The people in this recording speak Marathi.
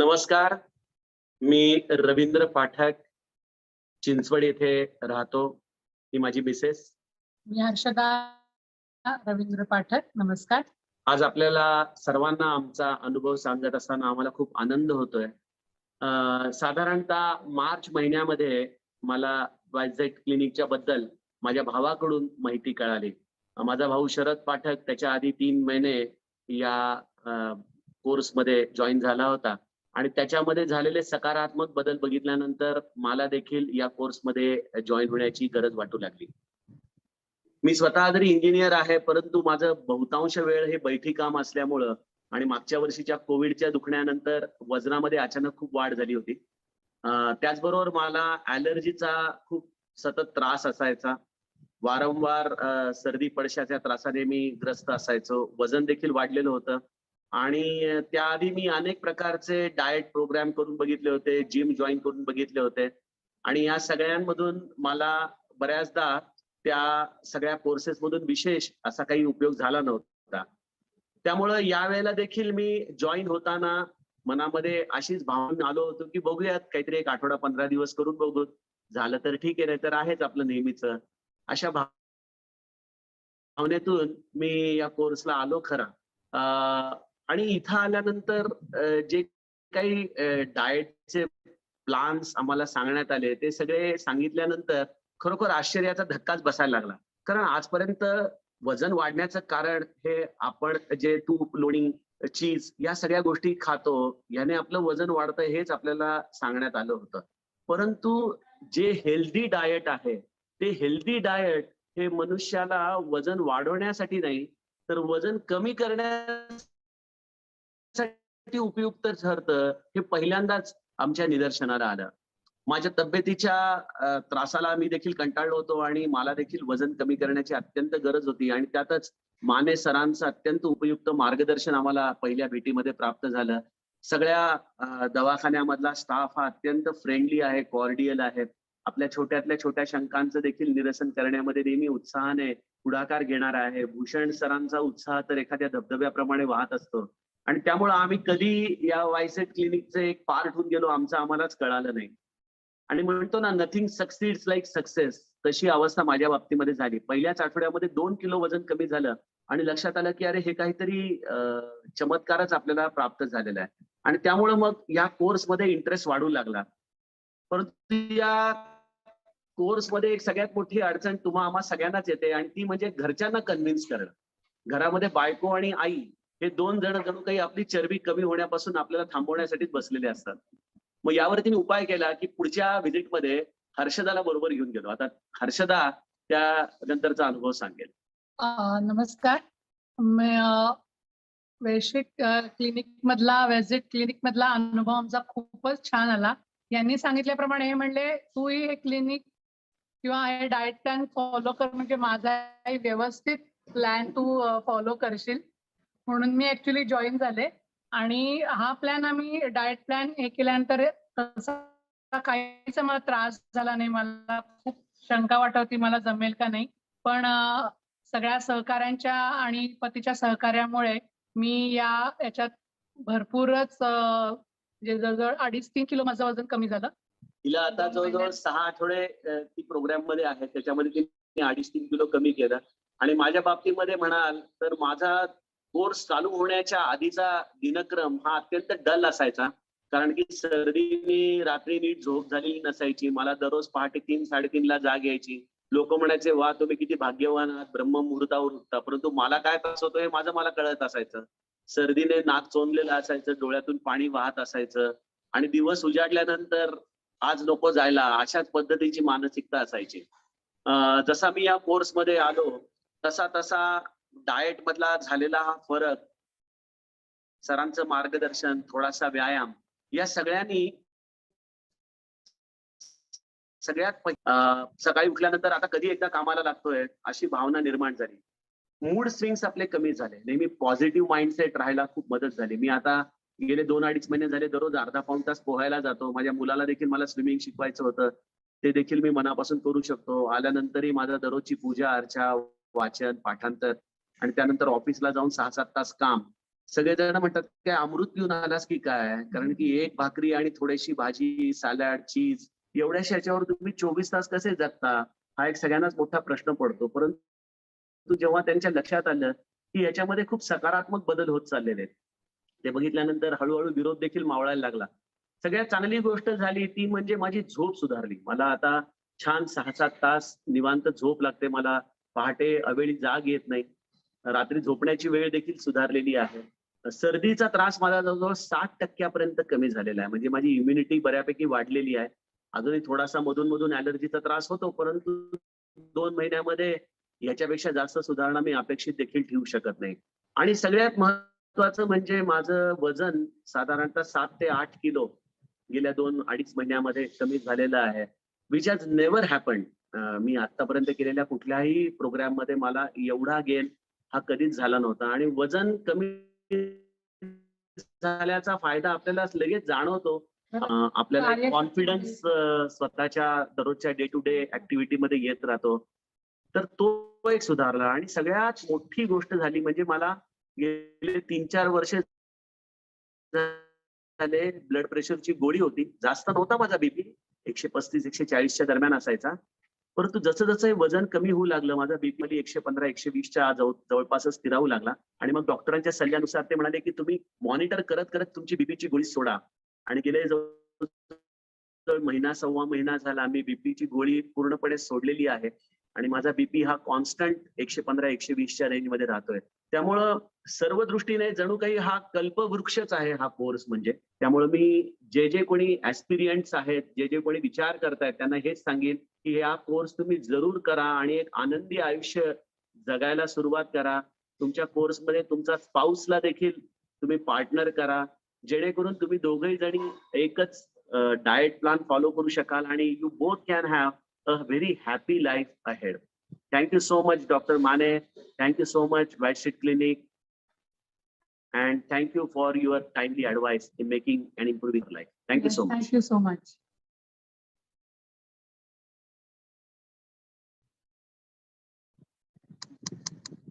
नमस्कार. मी रवींद्र पाठक, चिंचवड येथे राहतो. ही माझी मिसेस. मी हर्षदा रवींद्र पाठक. नमस्कार. आज आपल्याला सर्वांना आमचा अनुभव सांगत असताना आम्हाला खूप आनंद होतोय. साधारणतः मार्च महिन्यामध्ये मला वायझेट क्लिनिकच्या बद्दल माझ्या भावाकडून माहिती कळाली. माझा भाऊ शरद पाठक त्याच्या आधी 3 महिने या कोर्समध्ये जॉईन झाला होता आणि त्याच्यामध्ये झालेले सकारात्मक बदल बघितल्यानंतर मला देखील या कोर्समध्ये जॉईन होण्याची गरज वाटू लागली. मी स्वतः जरी इंजिनियर आहे, परंतु माझं बहुतांश वेळ हे बैठी काम असल्यामुळं आणि मागच्या वर्षीच्या कोविडच्या दुखण्यानंतर वजनामध्ये अचानक खूप वाढ झाली होती. त्याचबरोबर मला ॲलर्जीचा खूप सतत त्रास असायचा. वारंवार सर्दी पडशाच्या त्रासाने मी ग्रस्त असायचो. वजन देखील वाढलेलं होतं आणि त्याआधी मी अनेक प्रकारचे डाएट प्रोग्राम करून बघितले होते, जिम जॉईन करून बघितले होते आणि या सगळ्यांमधून मला बऱ्याचदा त्या सगळ्या कोर्सेस मधून विशेष असा काही उपयोग झाला नव्हता. त्यामुळं यावेळेला देखील मी जॉईन होताना मनामध्ये अशीच भावना आलो होतो की बघूयात काहीतरी 1 आठवडा 15 दिवस करून बघू. झालं तर ठीक आहे, नाही तर आहेच आपलं नेहमीच. अशा भावनेतून मी या कोर्सला आलो खरा. आणि इथं आल्यानंतर जे काही डाएटचे प्लान्स आम्हाला सांगण्यात आले ते सगळे सांगितल्यानंतर खरोखर आश्चर्याचा धक्काच बसायला लागला. कारण आजपर्यंत वजन वाढण्याचं कारण हे आपण जे तूप, लोणी, चीज या सगळ्या गोष्टी खातो, याने आपलं वजन वाढतं हेच आपल्याला सांगण्यात आलं होतं. परंतु जे हेल्दी डाएट आहे, ते हेल्दी डाएट हे मनुष्याला वजन वाढवण्यासाठी नाही, तर वजन कमी करण्यासाठी उपयुक्त ठरतं, हे पहिल्यांदाच आमच्या निदर्शनाला आलं. माझ्या तब्येतीच्या त्रासाला मी देखील कंटाळलो होतो आणि मला देखील वजन कमी करण्याची अत्यंत गरज होती आणि त्यातच माने सरांचं अत्यंत उपयुक्त मार्गदर्शन आम्हाला पहिल्या भेटीमध्ये प्राप्त झालं. सगळ्या दवाखान्यामधला स्टाफ हा अत्यंत फ्रेंडली आहे, कॉर्डियल आहे. आपल्या छोट्यातल्या छोट्या शंकांचं देखील निरसन करण्यामध्ये नेहमी उत्साहाने पुढाकार घेणार आहे. भूषण सरांचा उत्साह तर एखाद्या धबधब्याप्रमाणे वाहत असतो आणि त्यामुळे आम्ही कधी या वायसेट क्लिनिकचे एक पार्ट होऊन गेलो आमचं आम्हालाच कळालं नाही. आणि म्हणतो ना, नथिंग सक्सीड्स लाईक सक्सेस, तशी अवस्था माझ्या बाबतीमध्ये झाली. पहिल्याच आठवड्यामध्ये 2 किलो वजन कमी झालं आणि लक्षात आलं की अरे हे काहीतरी चमत्कारच आपल्याला प्राप्त झालेला आहे आणि त्यामुळे मग या कोर्समध्ये इंटरेस्ट वाढू लागला. परंतु या कोर्समध्ये एक सगळ्यात मोठी अडचण आम्हा सगळ्यांनाच येते आणि ती म्हणजे घरच्यांना कन्व्हिन्स करणं. घरामध्ये बायको आणि आई हे 2 जण जणू काही आपली चरबी कमी होण्यापासून आपल्याला थांबवण्यासाठीच बसलेले असतात. मग यावरती मी उपाय केला की पुढच्या व्हिजिटमध्ये हर्षदाला बरोबर घेऊन गेलो. आता हर्षदा त्यानंतरचा अनुभव सांगेल. नमस्कार. व्याझिट क्लिनिक मधला अनुभव आमचा खूपच छान आला. यांनी सांगितल्याप्रमाणे हे म्हणले तू हे क्लिनिक किंवा हे डाएट प्लॅन फॉलो कर, म्हणजे माझा व्यवस्थित प्लॅन तू फॉलो करशील, म्हणून मी ऍक्च्युली जॉईन झाले. आणि हा प्लॅन आम्ही डाएट प्लॅन हे केल्यानंतर तसा काहीच मला त्रास झाला नाही. मला खूप शंका वाटत होती मला जमेल का नाही, पण सगळ्या सहकाऱ्यांच्या आणि पतीच्या सहकार्यामुळे मी याच्यात भरपूरच म्हणजे जवळजवळ 2.5-3 किलो माझं वजन कमी झालं. तिला आता जवळजवळ 6 आठवडे ती प्रोग्राम मध्ये आहे. त्याच्यामध्ये तिने 2.5-3 किलो कमी केलं आणि माझ्या बाबतीमध्ये म्हणाल तर माझा कोर्स चालू होण्याच्या आधीचा दिनक्रम हा अत्यंत डल असायचा. कारण की सर्दीने रात्री नीट झोप झालेली नसायची. मला दररोज पहाटे 3-3:30 ला जाग यायची. लोक म्हणायचे वा तुम्ही किती भाग्यवान आहात, ब्रह्ममुहूर्तावर उठता. परंतु मला काय त्रास होतो हे मला कळत असायचं. सर्दीने नाक चोंदलेलं असायचं, डोळ्यातून पाणी वाहत असायचं आणि दिवस उजाडल्यानंतर आज नको जायला अशाच पद्धतीची मानसिकता असायची. जसा मी या कोर्समध्ये आलो तसा तसा डाएट मधला झालेला हा फरक, सरांचं मार्गदर्शन, थोडासा व्यायाम या सगळ्यांनी सकाळी उठल्यानंतर आता कधी एकदा कामाला लागतोय अशी भावना निर्माण झाली. मूड स्विंग्स आपले कमी झाले. नेहमी पॉझिटिव्ह माइंडसेट राहायला खूप मदत झाली. मी आता गेले 2-2.5 महिने झाले दररोज अर्धा-पाऊण तास पोहायला जातो. माझ्या मुलाला देखील मला स्विमिंग शिकवायचं होतं, ते देखील मी मनापासून करू शकतो. आल्यानंतरही माझा दररोजची पूजा अर्चा, वाचन, पाठांतर आणि त्यानंतर ऑफिसला जाऊन 6-7 तास काम, सगळेजण म्हणतात काय अमृत पिऊन आलास की काय, कारण की एक भाकरी आणि थोडीशी भाजी, सॅलड, चीज एवढ्याशा याच्यावर तुम्ही 24 तास कसे जगता, हा एक सगळ्यांनाच मोठा प्रश्न पडतो. परंतु जेव्हा त्यांच्या लक्षात आलं की याच्यामध्ये खूप सकारात्मक बदल होत चाललेले आहेत, ते बघितल्यानंतर हळूहळू विरोध देखील मावळायला लागला. सगळ्यात चांगली गोष्ट झाली ती म्हणजे माझी झोप सुधारली. मला आता छान 6-7 तास निवांत झोप लागते. मला पहाटे अवेळी जाग येत नाही. रात्री झोपण्याची वेळ देखील सुधारलेली आहे. सर्दीचा त्रास मला जवळजवळ 60% पर्यंत कमी झालेला आहे. म्हणजे माझी इम्युनिटी बऱ्यापैकी वाढलेली आहे. अजूनही थोडासा मधून-मधून ॲलर्जीचा त्रास होतो, परंतु 2 महिन्यामध्ये याच्यापेक्षा जास्त सुधारणा मी अपेक्षित देखील ठेवू शकत नाही. आणि सगळ्यात महत्त्वाचं म्हणजे माझं वजन साधारणतः 7 ते 8 किलो गेल्या 2-2.5 महिन्यामध्ये कमी झालेलं आहे. Which has never happened. मी आत्तापर्यंत केलेल्या कुठल्याही प्रोग्राममध्ये मला एवढा गेन हा कधीच झाला नव्हता. आणि वजन कमी झाल्याचा फायदा आपल्याला लगेच जाणवतो. आपल्याला कार्यक्षमतेमध्ये. कॉन्फिडन्स स्वतःच्या दररोजच्या डे टू डे ऍक्टिव्हिटीमध्ये येत राहतो. तर तो एक सुधारला. आणि सगळ्यात मोठी गोष्ट झाली म्हणजे मला गेले 3-4 वर्ष झाले ब्लड प्रेशरची गोळी होती. जास्त नव्हता माझा बीपी, 135-140च्या दरम्यान असायचा. परंतु जसं हे वजन कमी होऊ लागलं, माझा बीपी 115-120च्या जवळपासच स्थिरावू लागला. आणि मग डॉक्टरांच्या सल्ल्यानुसार ते म्हणाले की तुम्ही मॉनिटर करत करत तुमची बीपीची गोळी सोडा. आणि गेले जवळ महिना, सव्वा महिना झाला मी बीपीची गोळी पूर्णपणे सोडलेली आहे. आणि माझा बीपी हा कॉन्स्टंट 115-120च्या रेंजमध्ये राहतोय. त्यामुळं सर्व दृष्टीने जणू काही हा कल्पवृक्षच आहे हा कोर्स म्हणजे. त्यामुळे मी जे कोणी ऍस्पिरियंट्स आहेत, जे कोणी विचार करतायत त्यांना हेच सांगेन की हा कोर्स तुम्ही जरूर करा आणि एक आनंदी आयुष्य जगायला सुरुवात करा. तुमच्या कोर्समध्ये तुमचा स्पाऊसला देखील तुम्ही पार्टनर करा, जेणेकरून तुम्ही दोघही जणी एकच डाएट प्लॅन फॉलो करू शकाल आणि you both can have a very happy life ahead. Thank you so much doctor Mane. Thank you so much white street clinic. And thank you for your timely advice in making and improving life. Thank you so much. Thank you so much.